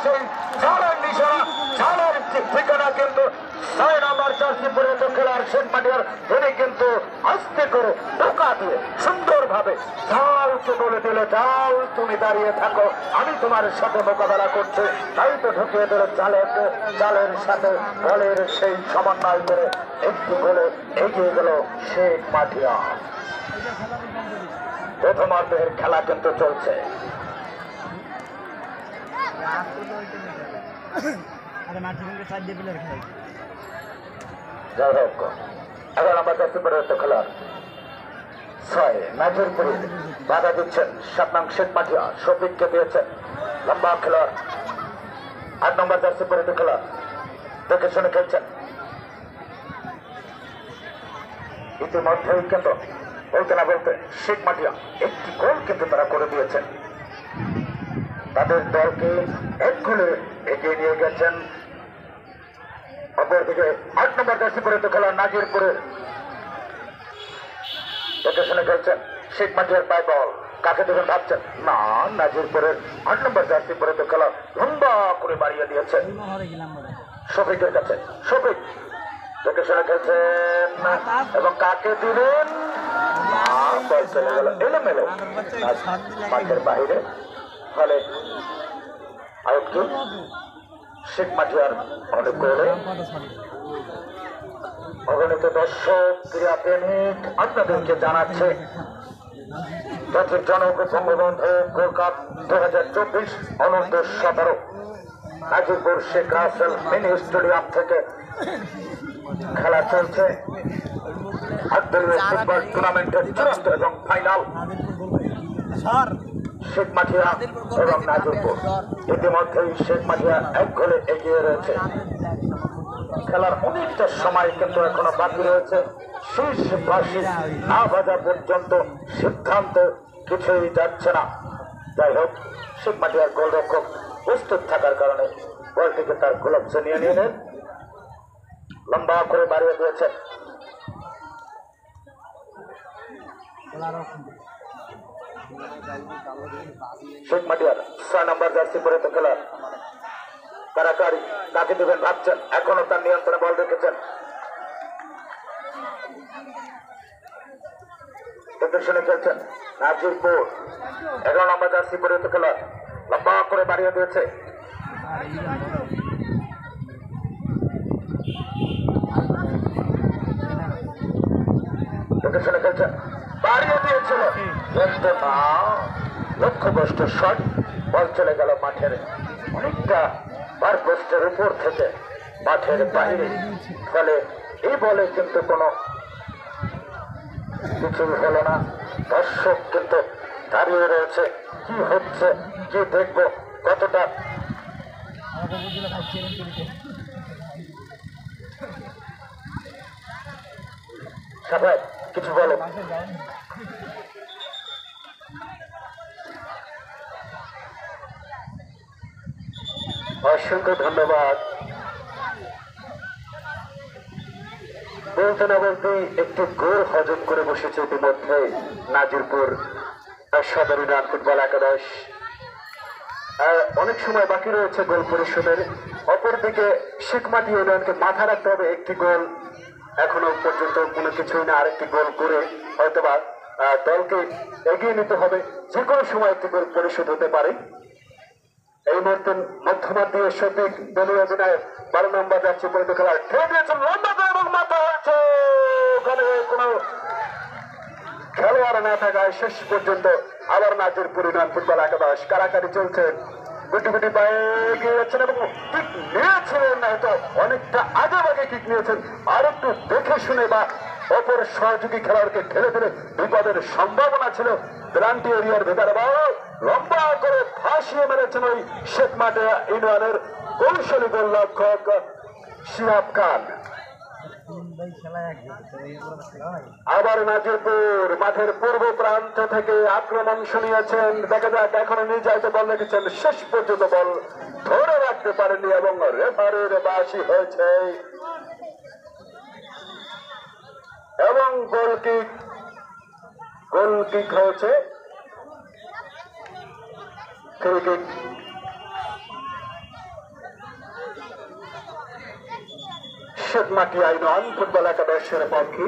সেই চালের নিশানা চালের ঠিকানা কিন্তু 6 নম্বর জার্সি পরিণত খেলার শেখ মাটিয়ার তিনি কিন্তু আস্তে করে ঢোকা দিয়ে সুন্দরভাবে চালকে বলে দিলে চাল তুমি দাঁড়িয়ে থাকো আমি তোমার সাথে মোকাবেলা করছি তাই তো ঢুকিয়ে দিলে চালের সাথে বলের সেই সমন্বয় করে একটি গোলে এগিয়ে গেল শেখ মাটিয়া। প্রথমার্ধের খেলা কিন্তু চলছে। যাই হোক 11 নম্বর জার্সি পরিণত খেলার 6 নাজিরপুর বাধা দিচ্ছেন 7 নং শেখ মাটিয়া শফিককে দিয়েছেন লম্বা খেলোয়াড় 8 নম্বর জার্সি পরিণত খেলার দেখে শুনে খেলছেন। ইতিমধ্যেই কিন্তু বলতে না বলতে শেখ মাটিয়া একটি গোল কিন্তু তারা করে দিয়েছেন তাদের দলকে 1 গোলে এগিয়ে নিয়ে গেছেন। অপরদিকে 8 নম্বর জার্সি পরিণত খেলোয়াড় নাজিরপুরের দেখে শুনে খেলছেন শেখ মাটিয়ার পায় বল কাকে দেবেন ভাবছেন না নাজিরপুরের 8 নম্বর জার্সি পরিণত খেলোয়াড় লম্বা করে বাড়িয়ে দিয়েছেন শফিকের কাছে। শফিক দেখে শুনে খেলছেন এবং কাকে দিলেন বল চলে গেল এলোমেলো মাঠের বাইরে ফলে আউট কি শেখ মাটিয়ার অনেক গোলে। অগণিত দর্শক ক্রীড়াপ্রেমিক আপনাদেরকে জানাচ্ছে জাতির জনক বঙ্গবন্ধু গোল্ড কাপ 2024 অনূর্ধ্ব 17 নাজিরপুর শেখ রাসেল মিনি স্টেডিয়াম থেকে খেলা চলছে। আন্তর্জাতিক ফুটবল টুর্নামেন্টের চূড়ান্ত এবং ফাইনাল শেখ মাটিয়া এবং নাজিরপুর। ইতিমধ্যেই শেখ মাটিয়া 1 গোলে এগিয়ে রয়েছে। খেলার অনেকটা সময় কিন্তু এখনো বাকি রয়েছে। শেষ বাঁশি না বাজা পর্যন্ত সিদ্ধান্ত কিছুই যাচ্ছে না। যাই হোক শেখ মাটিয়ার গোলরক্ষক প্রস্তুত থাকার কারণে বলটিকে তার গ্লোভসে নিয়ে নেন লম্বা করে বাড়িয়ে দিয়েছেন। শেখ মাটিয়ার 6 নম্বর জার্সি পরিণত খেলার কারাকারি কাকে দেবেন ভাবছেন এখনো তার নিয়ন্ত্রণে বল রেখেছেন শুনে খেলছেন নাজিরপুর 11 নম্বর জার্সি পরিণত খেলার লম্বা করে বাড়িয়ে দিয়েছে শুনে খেলছেন বাড়িয়ে দিয়েছিল কিন্তু না লক্ষ্যভ্রষ্ট শট বল চলে গেল মাঠের অনেকটা বার পোস্টের উপর থেকে মাঠের বাইরে। ফলে এই বলে কিন্তু কোনো কিছু হলো না। দর্শক কিন্তু দাঁড়িয়ে রয়েছে কি হচ্ছে কি দেখবো কতটা সবাই কিছু বলো। অসংখ্য ধন্যবাদ। বলতে না বলতে একটু গোল হজম করে বসেছে ইতিমধ্যে নাজিরপুর সদর ইউনিয়ন ফুটবল একাদশ। অনেক সময় বাকি রয়েছে গোল পরিশোধের। অপরদিকে শেখ মাটিয়া ইউনিয়নকে মাথা রাখতে হবে একটি গোল এখনো পর্যন্ত কোনো কিছুই না। আরেকটি গোল করে হয়তোবা দলকে এগিয়ে নিতে হবে। যে কোনো সময় একটি গোল পরিশোধ হতে পারে। এই মুহূর্তে মধ্যমাঠ দিয়ে সঠিক দলীয় অধিনায়ক 12 নম্বর যাচ্ছে পরিণত খেলার ঠেলে দিয়েছেন লম্বা এবং মাথা হয়েছে। ওখানে কোনো খেলোয়াড় না থাকায় শেষ পর্যন্ত আবার নাজিরপুর ইউনিয়ন ফুটবল একাদশ কারাকারি চলছে। গুটি গুটি পায়ে এগিয়ে যাচ্ছেন এবং কিক নিয়েছিলেন হয়তো অনেকটা আগে আগে কিক নিয়েছেন। আর একটু দেখে শুনে বা অপর সহযোগী খেলোয়াড়কে ঠেলে ফেলে বিপদের সম্ভাবনা ছিল। পেনাল্টি এরিয়ার ভেতরে বল লম্বা করে ফাঁসিয়ে মেরেছেন ওই শেখ মাটিয়া ইউনিয়নের কৌশলী গোলরক্ষক শিহাব খান। আবার নাজিরপুর মাঠের পূর্ব প্রান্ত থেকে আক্রমণ শুনিয়েছেন। দেখা যাক এখনো নির্যাতিত বল রেখেছেন। শেষ পর্যন্ত বল ধরে রাখতে পারেনি এবং রেফারির বাঁশি হয়েছে এবং গোল কিক হয়েছে। ফ্রি কিক নিষেধ মাটি আইন ফুটবল একাদশের পক্ষে